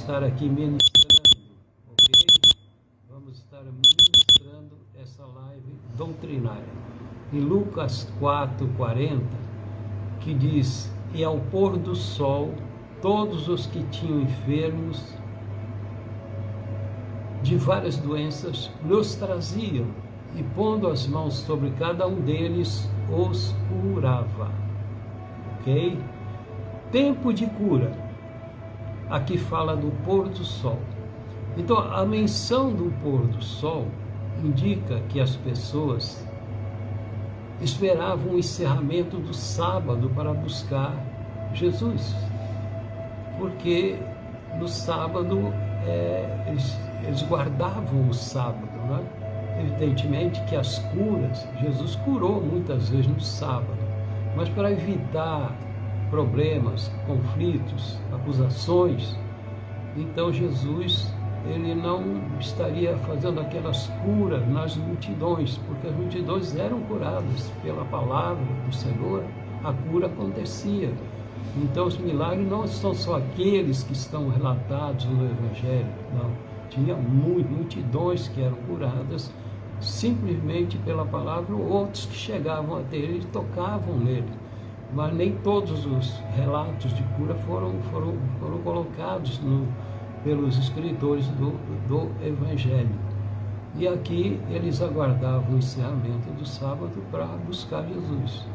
estar aqui ministrando, ok? Vamos estar ministrando essa live doutrinária. Em Lucas 4:40, que diz: e ao pôr do sol, todos os que tinham enfermos de várias doenças lhes traziam, e pondo as mãos sobre cada um deles, os curava. Ok? Tempo de cura. Aqui fala do pôr do sol. Então, a menção do pôr do sol indica que as pessoas esperavam o encerramento do sábado para buscar Jesus, porque no sábado eles guardavam o sábado, né? Evidentemente que as curas, Jesus curou muitas vezes no sábado, mas para evitar problemas, conflitos, acusações, então Jesus ele não estaria fazendo aquelas curas nas multidões, porque as multidões eram curadas pela palavra do Senhor, a cura acontecia. Então os milagres não são só aqueles que estão relatados no Evangelho, não. Tinha multidões que eram curadas simplesmente pela palavra, outros que chegavam até ele e tocavam nele. Mas nem todos os relatos de cura foram colocados pelos escritores do Evangelho. E aqui eles aguardavam o encerramento do sábado para buscar Jesus.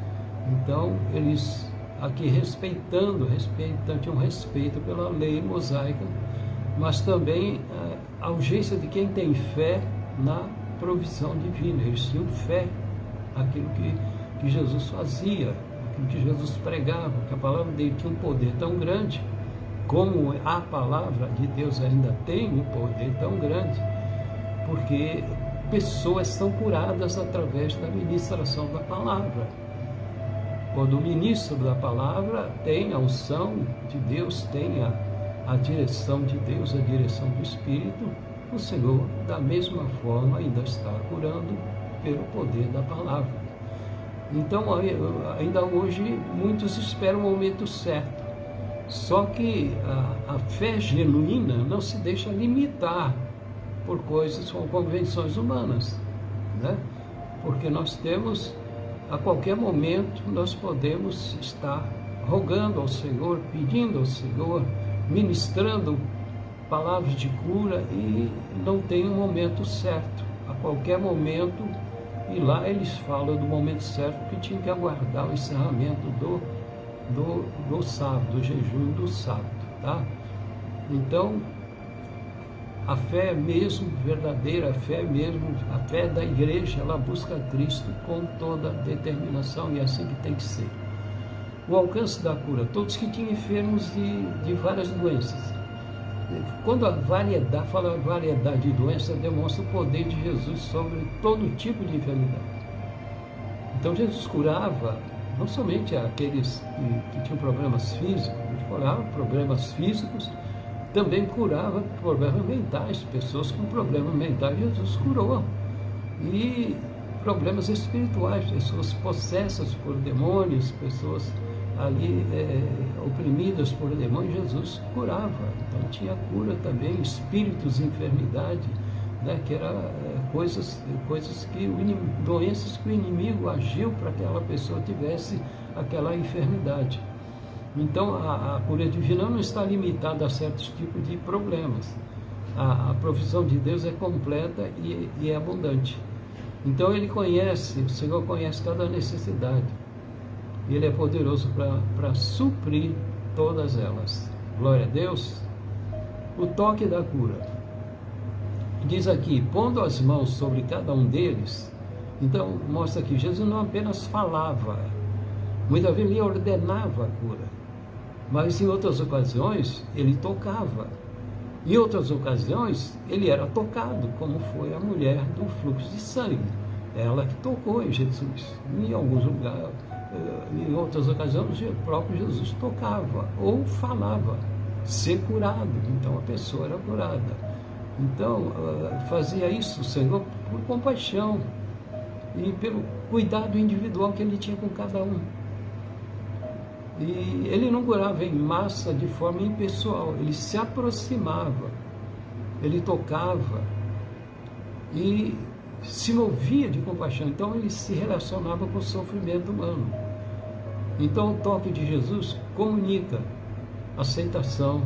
Então, eles aqui tinham respeito pela lei mosaica, mas também a urgência de quem tem fé na provisão divina. Eles tinham fé naquilo que Jesus fazia, naquilo que Jesus pregava, que a palavra dele tinha um poder tão grande, como a palavra de Deus ainda tem um poder tão grande, porque pessoas são curadas através da ministração da palavra. Quando o ministro da palavra tem a unção de Deus, tem a direção de Deus, a direção do Espírito, o Senhor, da mesma forma, ainda está curando pelo poder da palavra. Então, ainda hoje, muitos esperam o momento certo. Só que a fé genuína não se deixa limitar por coisas ou convenções humanas, né? Porque nós temos, a qualquer momento, nós podemos estar rogando ao Senhor, pedindo ao Senhor, ministrando palavras de cura, e não tem um momento certo. A qualquer momento, e lá eles falam do momento certo, que tinha que aguardar o encerramento do sábado, do jejum do sábado, tá? Então, a fé mesmo verdadeira, a fé da igreja, ela busca Cristo com toda determinação, e é assim que tem que ser. O alcance da cura, todos que tinham enfermos de várias doenças. Quando fala variedade de doenças, demonstra o poder de Jesus sobre todo tipo de enfermidade. Então Jesus curava não somente aqueles que tinham problemas físicos, ele curava problemas físicos, também curava problemas mentais, pessoas com problemas mentais, Jesus curou. E problemas espirituais, pessoas possessas por demônios, pessoas ali oprimidas por demônios, Jesus curava. Então tinha cura também, espíritos de enfermidade, né, que era doenças que o inimigo agiu para que aquela pessoa tivesse aquela enfermidade. Então a cura divina não está limitada a certos tipos de problemas. A provisão de Deus é completa e é abundante. Então o Senhor conhece cada necessidade. Ele é poderoso para suprir todas elas. Glória a Deus. O toque da cura. Diz aqui, pondo as mãos sobre cada um deles. Então, mostra que Jesus não apenas falava, muitas vezes ele ordenava a cura, mas em outras ocasiões ele tocava. Em outras ocasiões ele era tocado, como foi a mulher do fluxo de sangue. Ela que tocou em Jesus. Em alguns lugares, em outras ocasiões, o próprio Jesus tocava ou falava, ser curado. Então a pessoa era curada. Então, fazia isso o Senhor por compaixão e pelo cuidado individual que ele tinha com cada um. E ele não curava em massa de forma impessoal, ele se aproximava, ele tocava e se movia de compaixão. Então ele se relacionava com o sofrimento humano. Então o toque de Jesus comunica aceitação,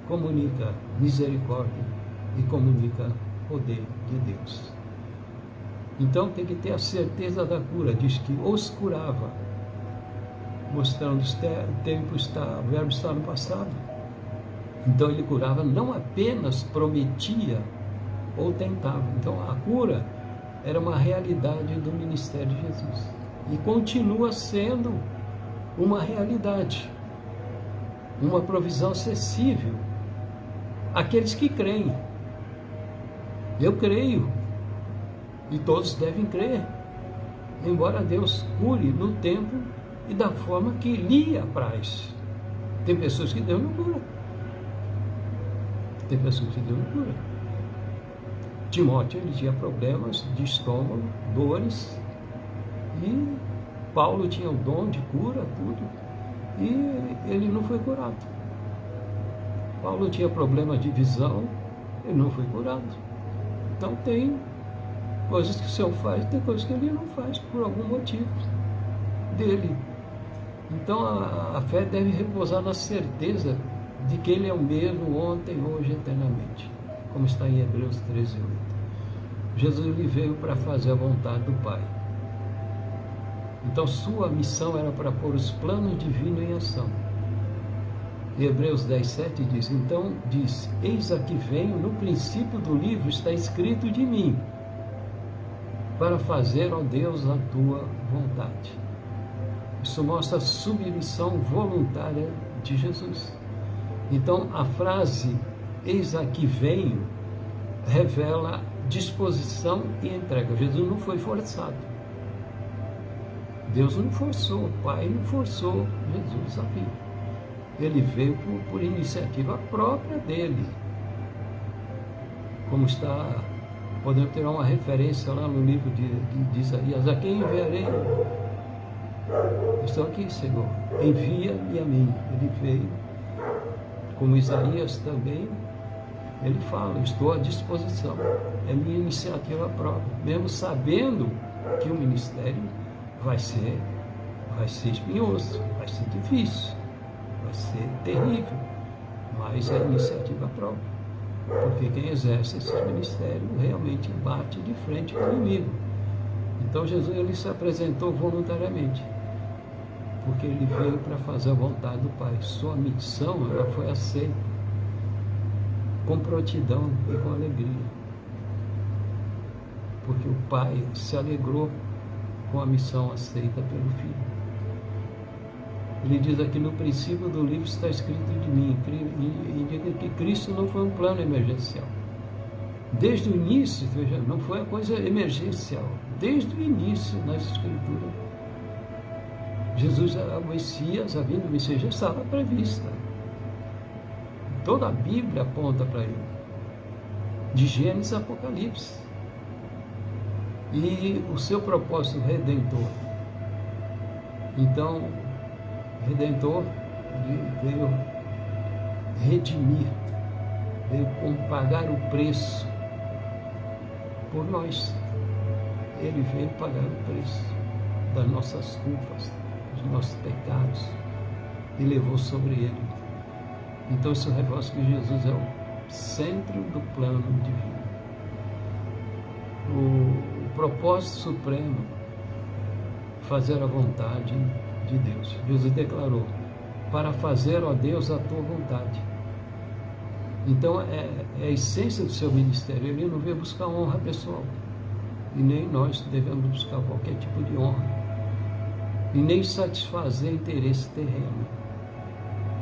comunica misericórdia e comunica poder de Deus. Então tem que ter a certeza da cura. Diz que os curava, mostrando o tempo está, o verbo está no passado. Então ele curava, não apenas prometia ou tentava. Então a cura era uma realidade do ministério de Jesus e continua sendo uma realidade, uma provisão acessível àqueles que creem. Eu creio e todos devem crer, embora Deus cure no tempo e da forma que lhe apraz. Tem pessoas que Deus não cura. Tem pessoas que Deus não cura. Timóteo, ele tinha problemas de estômago, dores, e Paulo tinha o dom de cura, tudo, e ele não foi curado. Paulo tinha problemas de visão, ele não foi curado. Então tem coisas que o Senhor faz, tem coisas que ele não faz, por algum motivo dele. Então a fé deve repousar na certeza de que Ele é o mesmo ontem, hoje e eternamente, como está em Hebreus 13:8. Jesus ele veio para fazer a vontade do Pai. Então sua missão era para pôr os planos divinos em ação. Em Hebreus 10:7 diz, então diz, eis aqui venho, no princípio do livro está escrito de mim, para fazer, ó Deus, a tua vontade. Isso mostra a submissão voluntária de Jesus. Então a frase, eis aqui venho, revela disposição e entrega. Jesus não foi forçado. Deus não forçou, o Pai não forçou Jesus a vir. Ele veio por iniciativa própria dele. Como está, podemos ter uma referência lá no livro de Isaías, a quem enviarei? Estou aqui, Senhor, envia-me a mim. Ele veio, como Isaías também, ele fala, estou à disposição, é minha iniciativa própria, mesmo sabendo que o ministério vai ser espinhoso, vai ser difícil, vai ser terrível, mas é iniciativa própria, porque quem exerce esse ministério realmente bate de frente com o inimigo. Então Jesus ele se apresentou voluntariamente, porque ele veio para fazer a vontade do Pai. Sua missão ela foi aceita com prontidão e com alegria, porque o Pai se alegrou com a missão aceita pelo Filho. Ele diz aqui, no princípio do livro está escrito de mim, e indica que Cristo não foi um plano emergencial. Desde o início, veja, não foi uma coisa emergencial. Desde o início, nas Escrituras, Jesus, o Messias, a vinda do Messias já estava prevista. Toda a Bíblia aponta para ele, de Gênesis a Apocalipse. E o seu propósito redentor. Então, Redentor veio redimir, veio pagar o preço por nós. Ele veio pagar o preço das nossas culpas, dos nossos pecados, e levou sobre ele. Então isso revela que Jesus é o centro do plano divino. O propósito supremo, fazer a vontade de Deus. Jesus declarou, para fazer, ó Deus, a tua vontade. Então é a essência do seu ministério. Ele não veio buscar honra pessoal, e nem nós devemos buscar qualquer tipo de honra, e nem satisfazer interesse terreno,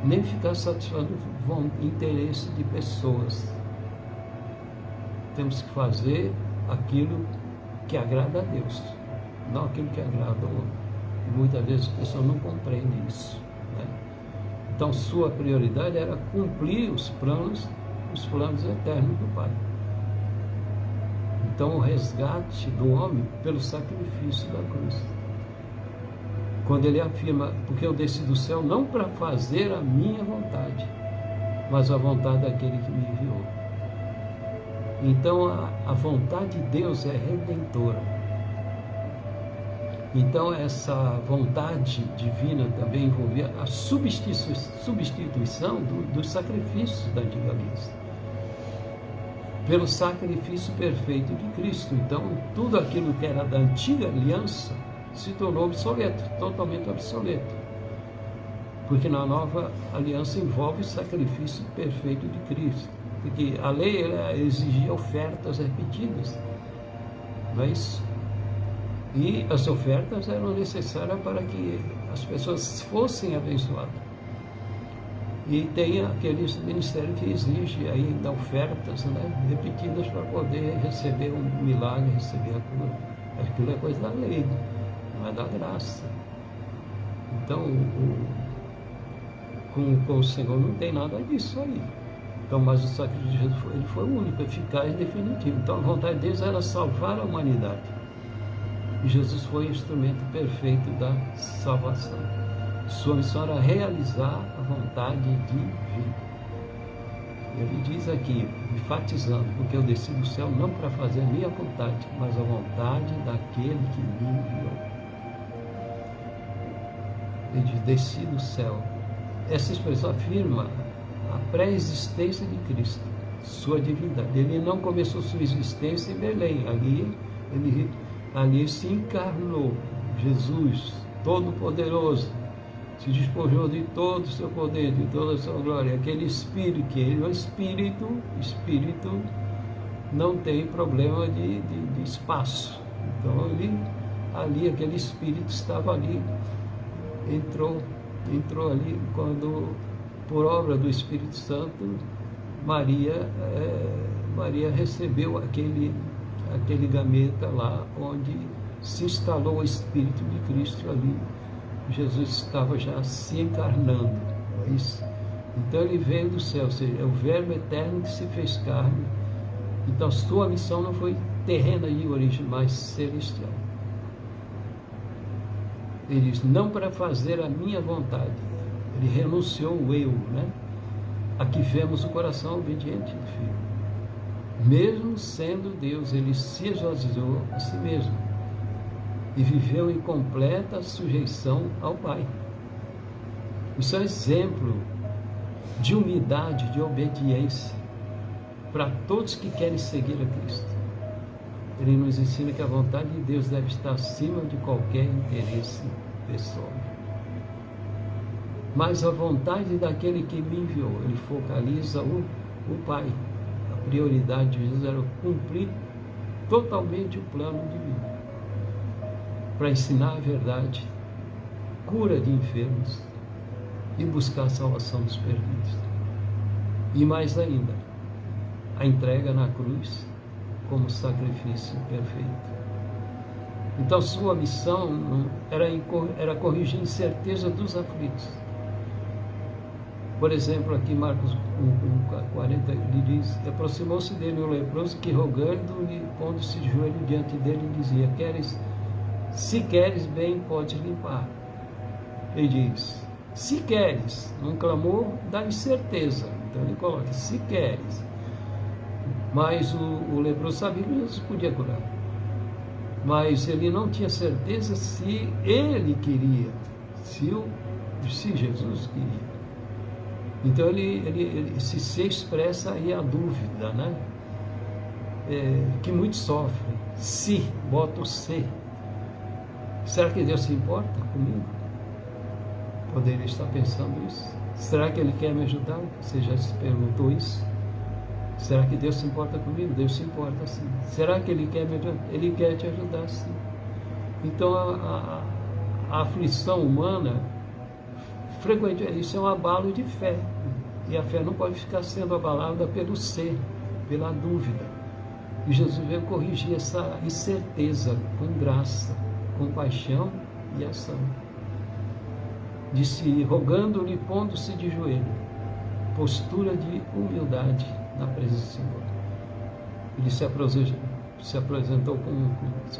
nem ficar satisfazendo interesse de pessoas. Temos que fazer aquilo que agrada a Deus, não aquilo que agrada ao homem. E muitas vezes as pessoas não compreendem isso, né? Então sua prioridade era cumprir os planos eternos do Pai. Então o resgate do homem pelo sacrifício da cruz, quando ele afirma, porque eu desci do céu não para fazer a minha vontade, mas a vontade daquele que me enviou. Então a vontade de Deus é redentora. Então essa vontade divina também envolvia a substituição dos sacrifícios da antiga aliança pelo sacrifício perfeito de Cristo. Então tudo aquilo que era da antiga aliança se tornou obsoleto, totalmente obsoleto, porque na nova aliança envolve o sacrifício perfeito de Cristo, porque a lei exigia ofertas repetidas, não é isso? E as ofertas eram necessárias para que as pessoas fossem abençoadas. E tem aqueles ministérios que exigem ainda ofertas, né, repetidas para poder receber um milagre, receber a cura. Aquilo é coisa da lei, não é da graça. Então, com o Senhor não tem nada disso aí. Então, mas o sacrifício de Jesus ele foi o único, eficaz e definitivo. Então, a vontade de Deus era salvar a humanidade. E Jesus foi o instrumento perfeito da salvação. Sua missão era realizar a vontade divina. Ele diz aqui, enfatizando, porque eu desci do céu não para fazer a minha vontade, mas a vontade daquele que me enviou. Ele diz, desci do céu. Essa expressão afirma a pré-existência de Cristo, sua divindade. Ele não começou sua existência em Belém, ali se encarnou. Jesus, Todo-Poderoso, se despojou de todo o seu poder, de toda a sua glória. Aquele Espírito, que ele é o Espírito não tem problema de espaço. Então aquele Espírito estava ali, entrou ali quando, por obra do Espírito Santo, Maria recebeu aquele gameta lá, onde se instalou o Espírito de Cristo ali. Jesus estava já se encarnando, é isso? Então ele veio do céu, ou seja, é o Verbo eterno que se fez carne. Então sua missão não foi terrena de origem, mas celestial. Ele diz, não para fazer a minha vontade. Ele renunciou o eu, né? Aqui vemos o coração obediente do Filho. Mesmo sendo Deus, ele se esvaziou a si mesmo e viveu em completa sujeição ao Pai. Isso é um exemplo de humildade, de obediência para todos que querem seguir a Cristo. Ele nos ensina que a vontade de Deus deve estar acima de qualquer interesse pessoal. Mas a vontade daquele que me enviou, ele focaliza o Pai. A prioridade de Jesus era cumprir totalmente o plano divino, para ensinar a verdade, cura de enfermos e buscar a salvação dos perdidos. E mais ainda, a entrega na cruz como sacrifício perfeito. Então sua missão era corrigir a incerteza dos aflitos. Por exemplo, aqui Marcos 1:40, ele diz, aproximou-se dele um leproso que, rogando-lhe, pondo-se de joelho diante dele, dizia, se queres bem, podes limpar. Ele diz, se queres, num clamor da incerteza. Então ele coloca, se queres. Mas o leproso sabia que Jesus podia curar. Mas ele não tinha certeza se ele queria, se Jesus queria. Então ele se expressa aí a dúvida, né? Que muitos sofrem. Se, bota o se. Será que Deus se importa comigo? Poderia estar pensando isso. Será que Ele quer me ajudar? Você já se perguntou isso? Será que Deus se importa comigo? Deus se importa sim. Será que Ele quer me ajudar? Ele quer te ajudar sim. Então a aflição humana, frequentemente, isso é um abalo de fé. E a fé não pode ficar sendo abalada pelo ser, pela dúvida. E Jesus veio corrigir essa incerteza com graça, compaixão e ação. Disse, rogando-lhe, pondo-se de joelho, postura de humildade na presença do Senhor. Ele se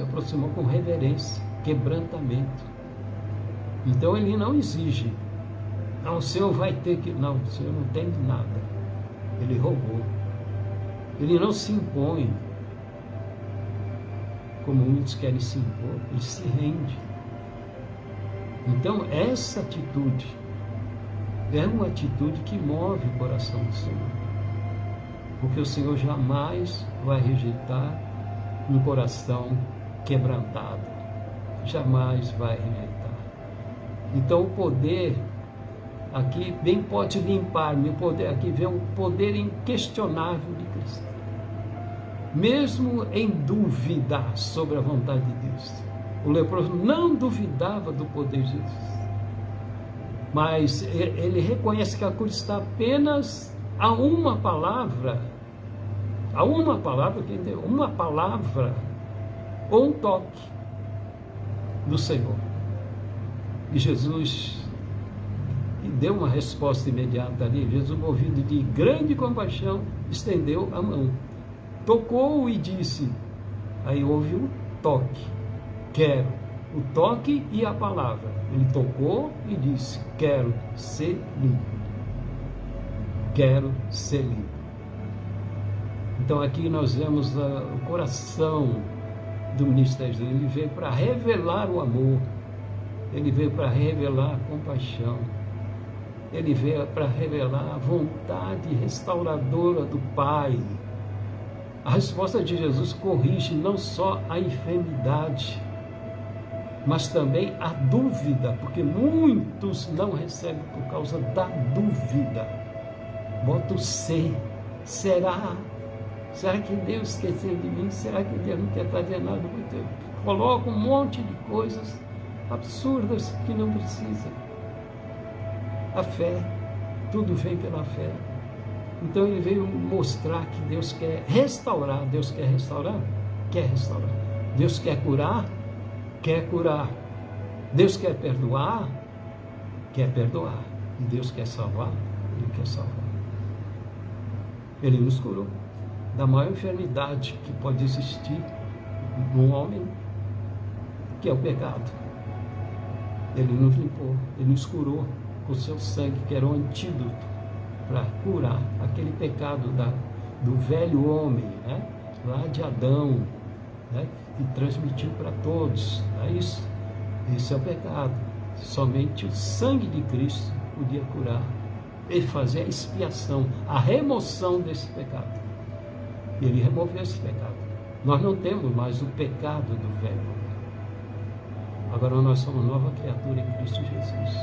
aproximou com reverência, quebrantamento. Então ele não exige. Não, o senhor vai ter que... Não, o senhor não tem nada. Ele roubou. Ele não se impõe, como muitos querem se impor. Ele se rende. Então essa atitude é uma atitude que move o coração do Senhor. Porque o Senhor jamais vai rejeitar um coração quebrantado. Jamais vai rejeitar. Então o poder aqui bem pode limpar-me. O poder aqui vem um poder inquestionável de Cristo. Mesmo em dúvida sobre a vontade de Deus. O leproso não duvidava do poder de Deus. Mas ele reconhece que a cura está apenas a uma palavra, uma palavra ou um toque do Senhor. E Jesus deu uma resposta imediata ali. Jesus, movido de grande compaixão, estendeu a mão, tocou e disse, aí houve um toque, quero, o toque e a palavra. Ele tocou e disse, quero ser limpo. Quero ser limpo. Então aqui nós vemos o coração do ministério. Ele veio para revelar o amor. Ele veio para revelar a compaixão. Ele veio para revelar a vontade restauradora do Pai. A resposta de Jesus corrige não só a enfermidade, mas também a dúvida, porque muitos não recebem por causa da dúvida. Bota o ser. Será? Será que Deus esqueceu de mim? Será que Deus não quer fazer nada por Deus? Coloca um monte de coisas absurdas que não precisa. A fé, tudo vem pela fé. Então ele veio mostrar que Deus quer restaurar. Deus quer restaurar? Quer restaurar. Deus quer curar? Quer curar. Deus quer perdoar? Quer perdoar. E Deus quer salvar? Ele quer salvar. Ele nos curou da maior enfermidade que pode existir num homem, que é o pecado. Ele nos limpou, ele nos curou com o seu sangue, que era o antídoto para curar aquele pecado do velho homem, né? Lá de Adão, né? E transmitiu para todos. É isso. Esse é o pecado. Somente o sangue de Cristo podia curar e fazer a expiação, a remoção desse pecado. E ele removeu esse pecado. Nós não temos mais o pecado do velho homem. Agora nós somos nova criatura em Cristo Jesus.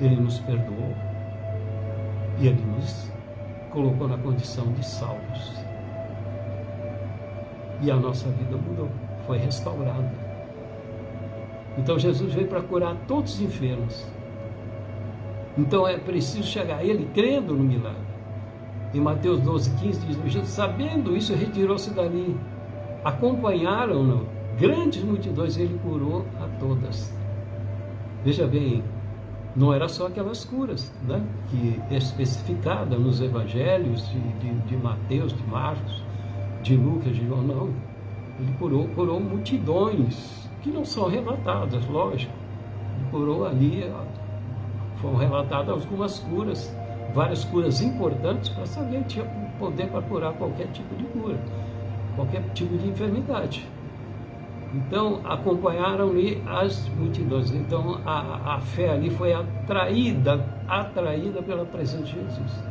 Ele nos perdoou e ele nos colocou na condição de salvos. E a nossa vida mudou, foi restaurada. Então Jesus veio para curar todos os enfermos. Então é preciso chegar a ele crendo no milagre. Em Mateus 12:15 diz, Jesus, sabendo isso, retirou-se dali. Acompanharam-no grandes multidões, ele curou a todas. Veja bem, não era só aquelas curas, né, que é especificada nos evangelhos de Mateus, de Marcos, de Lucas, de João, não. Ele curou multidões que não são relatadas, lógico. Ele curou ali, foram relatadas algumas curas, várias curas importantes para saber que tinha poder para curar qualquer tipo de cura, qualquer tipo de enfermidade. Então, acompanharam-lhe as multidões. Então, a fé ali foi atraída pela presença de Jesus.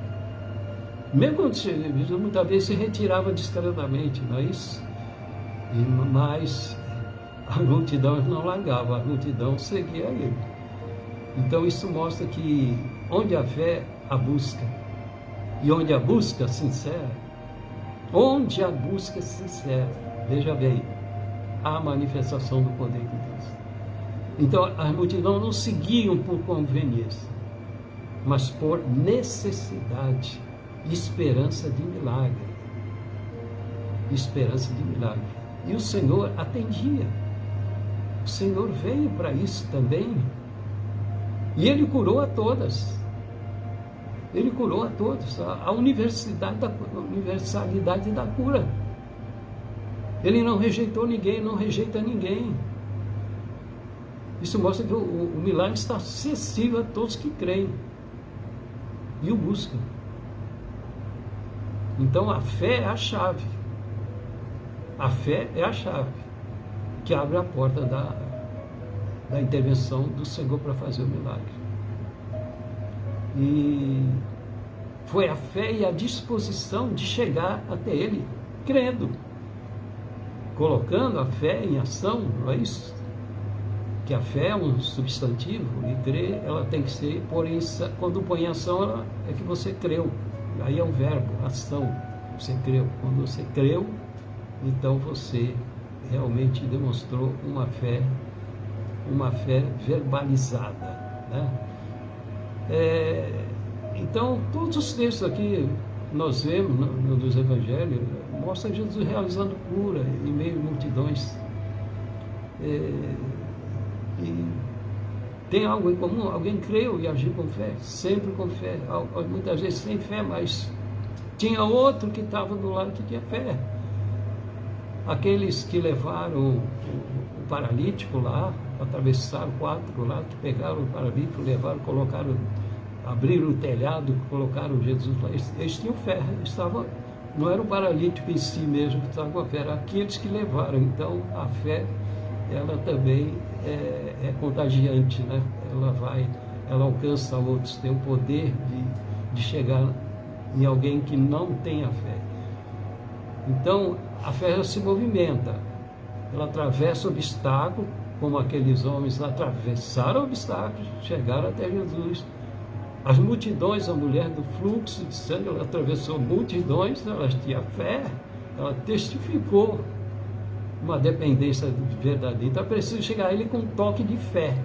Mesmo quando Jesus muitas vezes se retirava discretamente, não é isso? Mas a multidão não largava, a multidão seguia ele. Então, isso mostra que onde a fé, a busca. E onde a busca sincera, veja bem, a manifestação do poder de Deus. Então, a multidão não seguiam por conveniência, mas por necessidade, esperança de milagre. Esperança de milagre. E o Senhor atendia. O Senhor veio para isso também. E Ele curou a todas. Ele curou a todos. A universalidade da cura. Ele não rejeitou ninguém, não rejeita ninguém. Isso mostra que o milagre está acessível a todos que creem e o buscam. Então a fé é a chave. A fé é a chave que abre a porta da intervenção do Senhor para fazer o milagre. E foi a fé e a disposição de chegar até Ele, crendo, colocando a fé em ação, não é isso? Que a fé é um substantivo e crer, ela tem que ser, porém, quando põe em ação, é que você creu. Aí é um verbo, ação, você creu. Quando você creu, então você realmente demonstrou uma fé verbalizada, né? Então, todos os textos aqui nós vemos nos evangelhos mostram Jesus realizando cura em meio a multidões. E tem algo em comum, alguém creu e agiu com fé, sempre com fé, muitas vezes sem fé, mas tinha outro que estava do lado que tinha fé. Aqueles que levaram o paralítico lá, atravessaram 4 lá, que pegaram o paralítico, levaram, colocaram, abriram o telhado, colocaram Jesus lá, eles tinham fé, não era o paralítico em si mesmo que estava com a fé, eram aqueles que levaram. Então a fé, ela também é contagiante, né? Ela alcança outros, tem o poder de chegar em alguém que não tem a fé. Então a fé ela se movimenta, ela atravessa obstáculos, como aqueles homens atravessaram obstáculos, chegaram até Jesus. As multidões, a mulher do fluxo de sangue, ela atravessou multidões, ela tinha fé, ela testificou uma dependência verdadeira. Então é preciso chegar a ele com um toque de fé.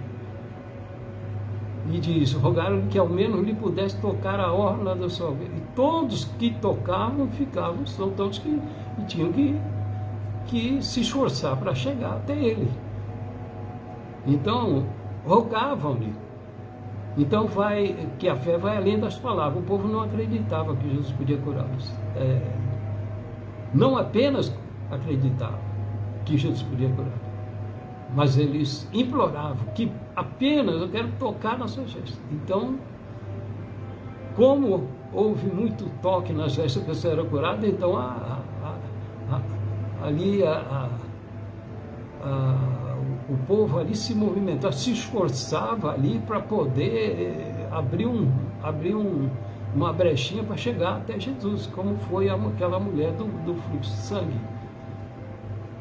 E diz, rogaram que ao menos lhe pudesse tocar a orla da sua vida. E todos que tocavam ficavam, são todos que tinham que se esforçar para chegar até ele. Então, rogavam-lhe. Então que a fé vai além das palavras. O povo não acreditava que Jesus podia curá-los. Não apenas acreditava que Jesus podia curar, mas eles imploravam que apenas eu quero tocar nas suas vestes. Então, como houve muito toque nas vestes que você era curado, então o povo ali se movimentava, se esforçava ali para poder abrir uma brechinha para chegar até Jesus, como foi aquela mulher do fluxo de sangue.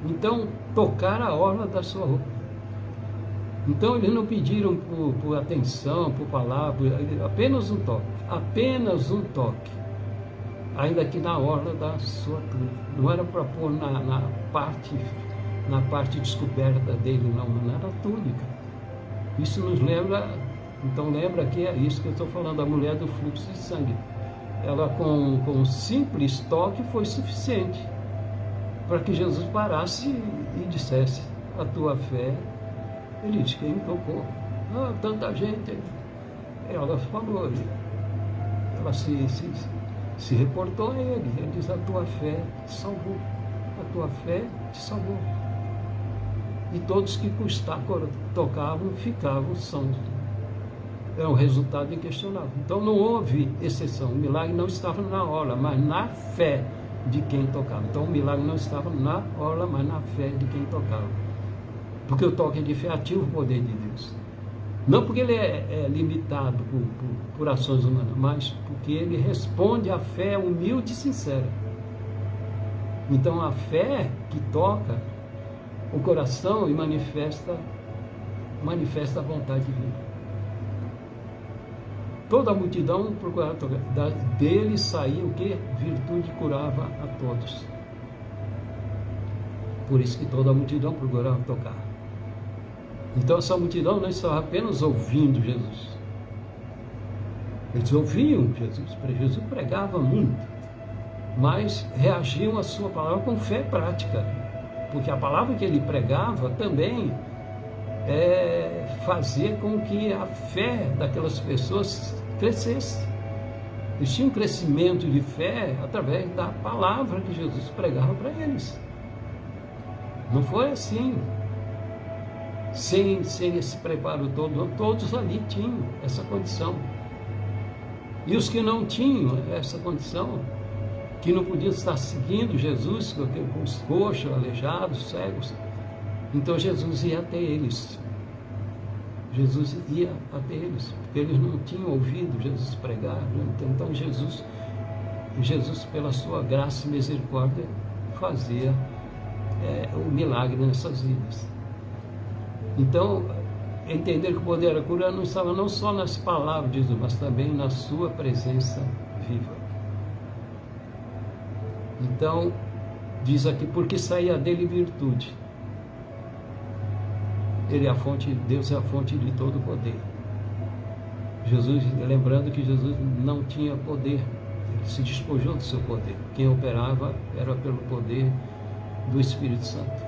Então, tocar a orla da sua roupa. Então, eles não pediram por atenção, por palavra, apenas um toque, ainda que na orla da sua túnica. Não era para pôr na parte descoberta dele, não era a túnica. Isso nos lembra, então lembra que é isso que eu estou falando, a mulher do fluxo de sangue. Ela com um simples toque foi suficiente para que Jesus parasse e dissesse, a tua fé, ele disse, quem me tocou? Tanta gente. Ela falou, ela se reportou a ele, ele disse, a tua fé te salvou, a tua fé te salvou. E todos que tocavam, ficavam sãos. É um resultado inquestionável. Então não houve exceção, o milagre não estava na hora, mas na fé de quem tocava. Então o milagre não estava na orla, mas na fé de quem tocava. Porque o toque de fé ativa o poder de Deus. Não porque ele é limitado por ações humanas, mas porque ele responde à fé humilde e sincera. Então a fé que toca o coração e manifesta a vontade divina. Toda a multidão procurava tocar. Dele saía o que? Virtude curava a todos. Por isso que toda a multidão procurava tocar. Então essa multidão não estava apenas ouvindo Jesus. Eles ouviam Jesus. Jesus pregava muito, mas reagiam à sua palavra com fé prática. Porque a palavra que ele pregava também fazia com que a fé daquelas pessoas crescesse. Eles tinham um crescimento de fé através da palavra que Jesus pregava para eles. Não foi assim. sem esse preparo todo. Todos ali tinham essa condição. E os que não tinham essa condição, que não podiam estar seguindo Jesus, com os coxos, aleijados, cegos, então Jesus ia até eles. Jesus ia até eles, porque eles não tinham ouvido Jesus pregar. Então Jesus, pela sua graça e misericórdia, fazia o milagre nessas vidas. Então, entender que o poder da cura não estava não só nas palavras de Jesus, mas também na sua presença viva. Então, diz aqui, porque saía dele virtude. Deus é a fonte de todo o poder. Jesus, lembrando que Jesus não tinha poder, ele se despojou do seu poder. Quem operava era pelo poder do Espírito Santo.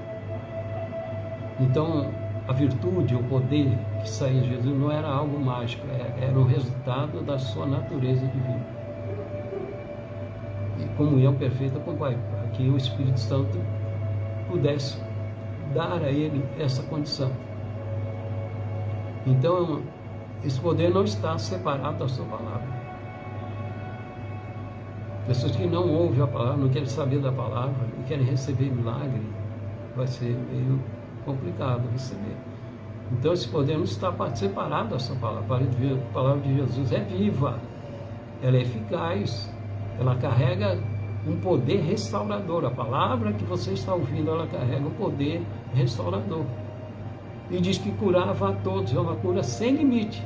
Então, a virtude, o poder que saía de Jesus não era algo mágico, era o resultado da sua natureza divina. E comunhão perfeita com o Pai, para que o Espírito Santo pudesse dar a ele essa condição. Então, esse poder não está separado da sua palavra. Pessoas que não ouvem a palavra, não querem saber da palavra, não querem receber milagre, vai ser meio complicado receber. Então esse poder não está separado da sua palavra. A palavra de Jesus é viva, ela é eficaz, ela carrega um poder restaurador. A palavra que você está ouvindo, ela carrega um poder restaurador. E diz que curava a todos, é uma cura sem limite.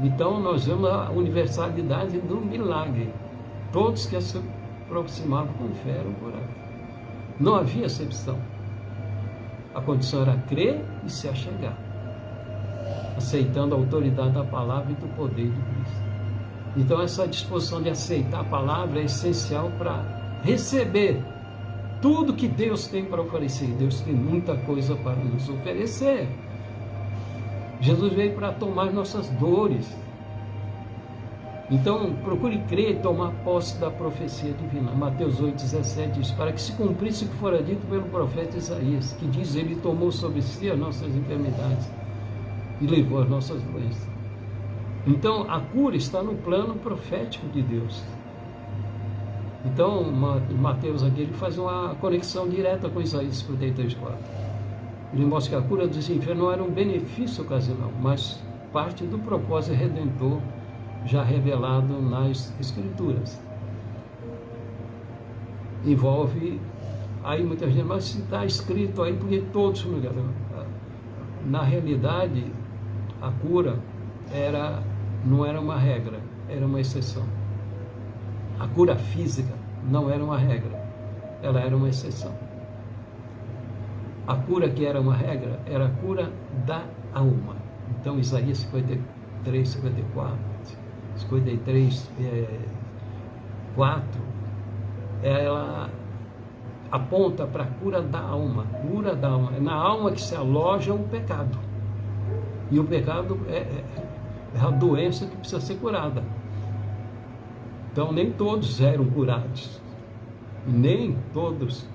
Então nós vemos a universalidade do milagre. Todos que se aproximavam com fé eram curados. Não havia exceção. A condição era crer e se achegar, aceitando a autoridade da palavra e do poder de Cristo. Então essa disposição de aceitar a palavra é essencial para receber tudo que Deus tem para oferecer. Deus tem muita coisa para nos oferecer. Jesus veio para tomar nossas dores. Então, procure crer e tomar posse da profecia divina. Mateus 8,17 diz, para que se cumprisse o que fora dito pelo profeta Isaías, que diz, ele tomou sobre si as nossas enfermidades e levou as nossas doenças. Então, a cura está no plano profético de Deus. Então, Mateus aqui, ele faz uma conexão direta com Isaías 53,4. Ele mostra que a cura dos enfermos não era um benefício ocasional, mas parte do propósito redentor já revelado nas Escrituras. Envolve, aí muita gente, mas se está escrito aí, porque todos no lugar. Na realidade, a cura não era uma regra, era uma exceção. A cura física não era uma regra, ela era uma exceção. A cura que era uma regra era a cura da alma. Então, Isaías 53, 54, 53, 4, ela aponta para a cura da alma. Cura da alma. É na alma que se aloja o pecado. E o pecado é a doença que precisa ser curada. Então, nem todos eram curados. Nem todos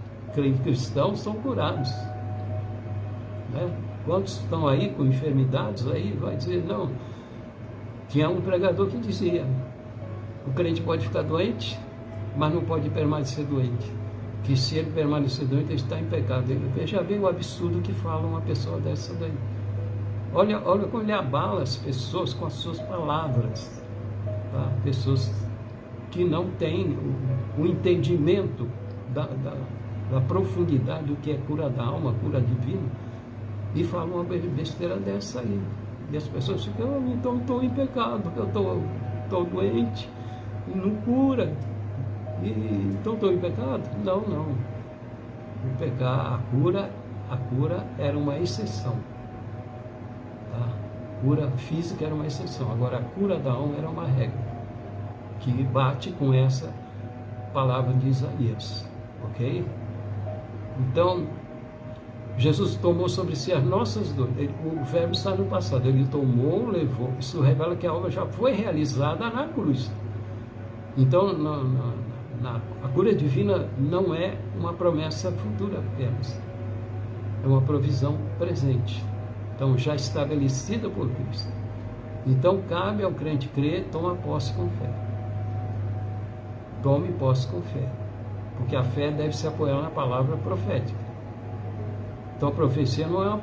cristãos são curados. Né? Quantos estão aí com enfermidades, aí vai dizer, não. Tinha um pregador que dizia, o crente pode ficar doente, mas não pode permanecer doente. Que se ele permanecer doente, ele está em pecado. Veja bem o absurdo que fala uma pessoa dessa daí. Olha como ele abala as pessoas com as suas palavras. Tá? Pessoas que não têm o entendimento da profundidade do que é cura da alma, cura divina, e falam uma besteira dessa aí. E as pessoas ficam, então estou em pecado, porque eu estou doente e não cura. Então estou em pecado? Não. A cura era uma exceção. Tá? A cura física era uma exceção. Agora a cura da alma era uma regra, que bate com essa palavra de Isaías. Ok? Então, Jesus tomou sobre si as nossas dores. O verbo está no passado. Ele tomou, levou. Isso revela que a obra já foi realizada na cruz. Então, a cura divina não é uma promessa futura apenas. é uma provisão presente, então já estabelecida por Cristo. Então cabe ao crente crer, toma posse com fé. Tome posse com fé, porque a fé deve se apoiar na palavra profética. Então a profecia não é uma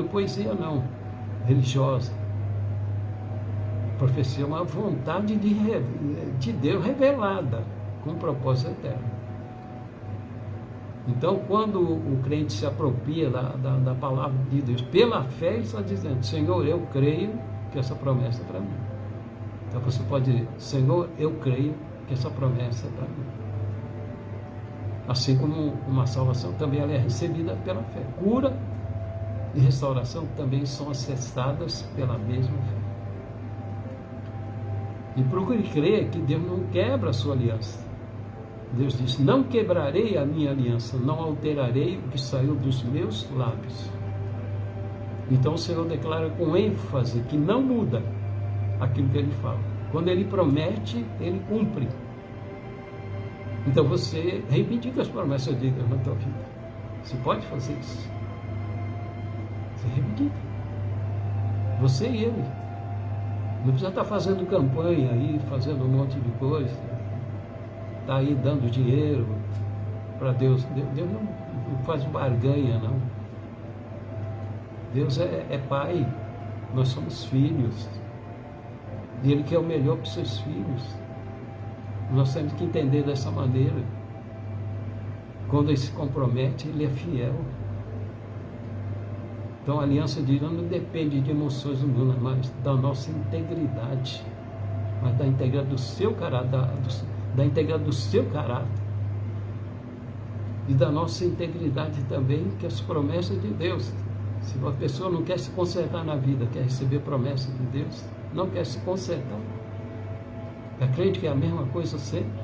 poesia não, religiosa. A profecia é uma vontade de Deus revelada, com propósito eterno. Então, quando o crente se apropria da palavra de Deus pela fé, ele está dizendo: Senhor, eu creio que essa promessa é para mim. Então você pode dizer: Senhor, eu creio que essa promessa é para mim. Assim como uma salvação também ela é recebida pela fé. Cura e restauração também são acessadas pela mesma fé. E procure crer que Deus não quebra a sua aliança. Deus diz: não quebrarei a minha aliança, não alterarei o que saiu dos meus lábios. Então o Senhor declara com ênfase que não muda aquilo que Ele fala. Quando Ele promete, Ele cumpre. Então você reivindica as promessas de Deus na tua vida. Você pode fazer isso. Você reivindica. Você e Ele. Não precisa estar fazendo campanha aí, fazendo um monte de coisa. Está aí dando dinheiro para Deus. Deus não faz barganha, não. Deus é Pai. Nós somos filhos. E Ele quer o melhor para os seus filhos. Nós temos que entender dessa maneira. Quando Ele se compromete, Ele é fiel. Então a aliança de Deus não depende de emoções humanas, mas da nossa integridade. Mas da integridade do seu caráter, da integridade do seu caráter. E da nossa integridade também, que as promessas de Deus. Se uma pessoa não quer se consertar na vida, quer receber promessas de Deus, não quer se consertar, acredite que é a mesma coisa sempre.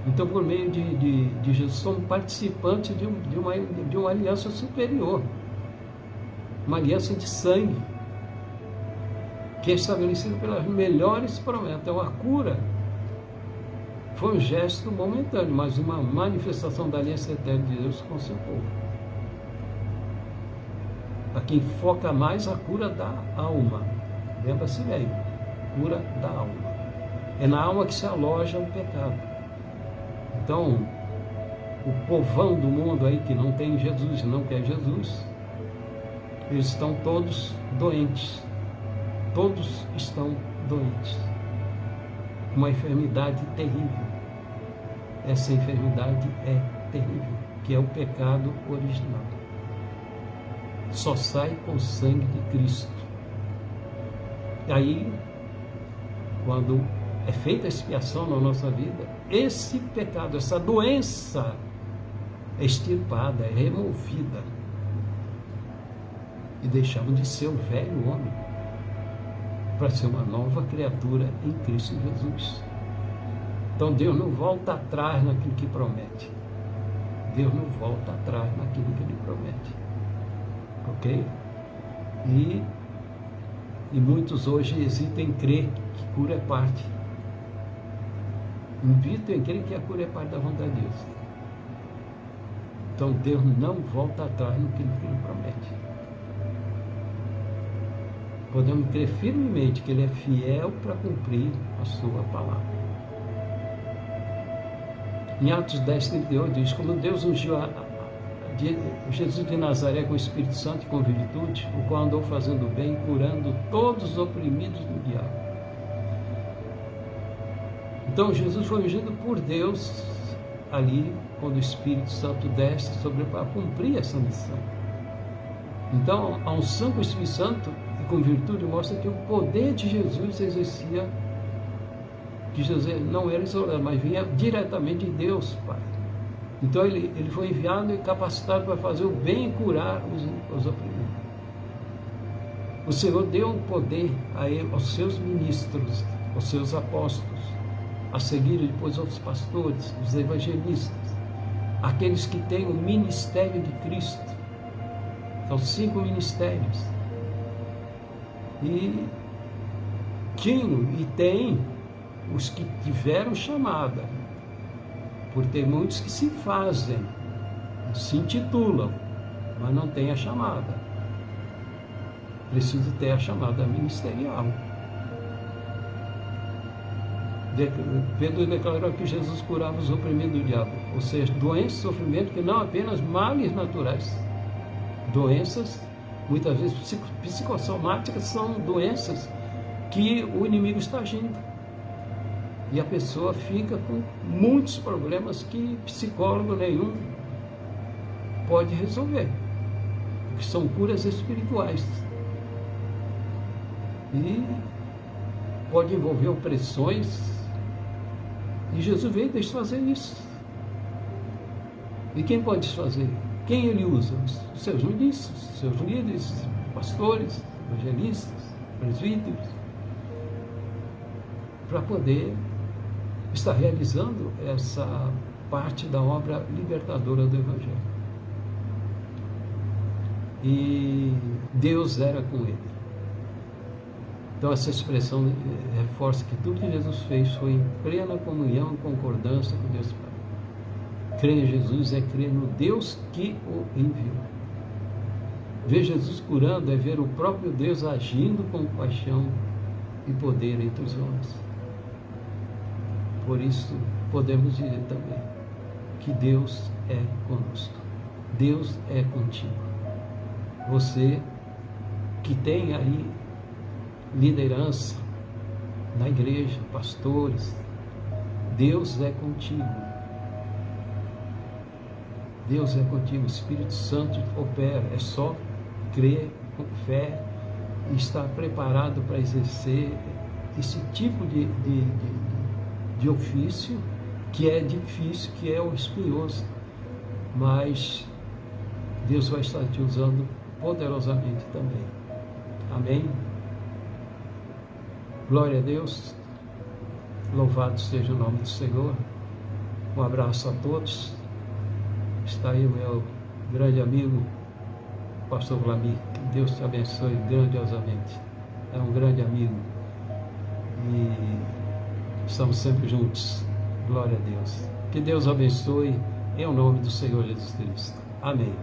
Então, por meio de Jesus, somos participantes de uma aliança superior, uma aliança de sangue, que é estabelecida pelas melhores promessas. Então, a cura foi um gesto momentâneo, mas uma manifestação da aliança eterna de Deus com o seu povo. Para quem foca mais a cura da alma, lembra-se bem, cura da alma. É na alma que se aloja o pecado. Então, o povão do mundo aí que não tem Jesus, não quer Jesus, eles estão todos doentes. Todos estão doentes. Uma enfermidade terrível. Essa enfermidade é terrível, que é o pecado original. Só sai com o sangue de Cristo. E aí, quando é feita a expiação na nossa vida, esse pecado, essa doença é extirpada, é removida. E deixamos de ser o velho homem para ser uma nova criatura em Cristo Jesus. Então Deus não volta atrás naquilo que promete. Deus não volta atrás naquilo que Ele promete. Ok? E muitos hoje hesitam em crer que cura é parte. Invitam em crer que a cura é parte da vontade de Deus. Então Deus não volta atrás naquilo que Ele promete. Podemos crer firmemente que Ele é fiel para cumprir a sua palavra. Em Atos 10:38 diz: como Deus ungiu Jesus de Nazaré com o Espírito Santo e com virtude, o qual andou fazendo bem, curando todos os oprimidos do diabo. Então Jesus foi ungido por Deus ali, quando o Espírito Santo desce para cumprir essa missão. Então a unção com o Espírito Santo e com virtude mostra que o poder de Jesus exercia, que Jesus não era isolado, mas vinha diretamente de Deus, Pai. Então ele foi enviado e capacitado para fazer o bem e curar os oprimidos. O Senhor deu o poder a ele, aos seus ministros, aos seus apóstolos, a seguir depois aos pastores, os evangelistas, aqueles que têm o ministério de Cristo. São 5 ministérios. E tinham e têm os que tiveram chamada, por ter muitos que se fazem, se intitulam, mas não tem a chamada. Preciso ter a chamada ministerial. Pedro declarou que Jesus curava os oprimidos do diabo, ou seja, doenças e sofrimento que não apenas males naturais. Doenças, muitas vezes psicossomáticas, são doenças que o inimigo está agindo. E a pessoa fica com muitos problemas que psicólogo nenhum pode resolver, que são curas espirituais. E pode envolver opressões. E Jesus veio desfazer isso. E quem pode desfazer? Quem ele usa? Os seus ministros, os seus líderes, pastores, evangelistas, presbíteros, para poder estar realizando essa parte da obra libertadora do Evangelho. E Deus era com ele. Então essa expressão reforça que tudo que Jesus fez foi em plena comunhão e concordância com Deus Pai. Crer em Jesus é crer no Deus que o enviou. Ver Jesus curando é ver o próprio Deus agindo com paixão e poder entre os homens. Por isso podemos dizer também que Deus é conosco. Deus é contigo. Você que tem aí liderança na igreja, pastores, Deus é contigo. Deus é contigo, o Espírito Santo opera, é só crer com fé e estar preparado para exercer esse tipo de ofício que é difícil, que é espinhoso, mas Deus vai estar te usando poderosamente também. Amém? Glória a Deus, louvado seja o nome do Senhor. Um abraço a todos. Está aí o meu grande amigo, pastor Vlamir. Que Deus te abençoe grandiosamente. É um grande amigo e estamos sempre juntos. Glória a Deus. Que Deus abençoe em nome do Senhor Jesus Cristo. Amém.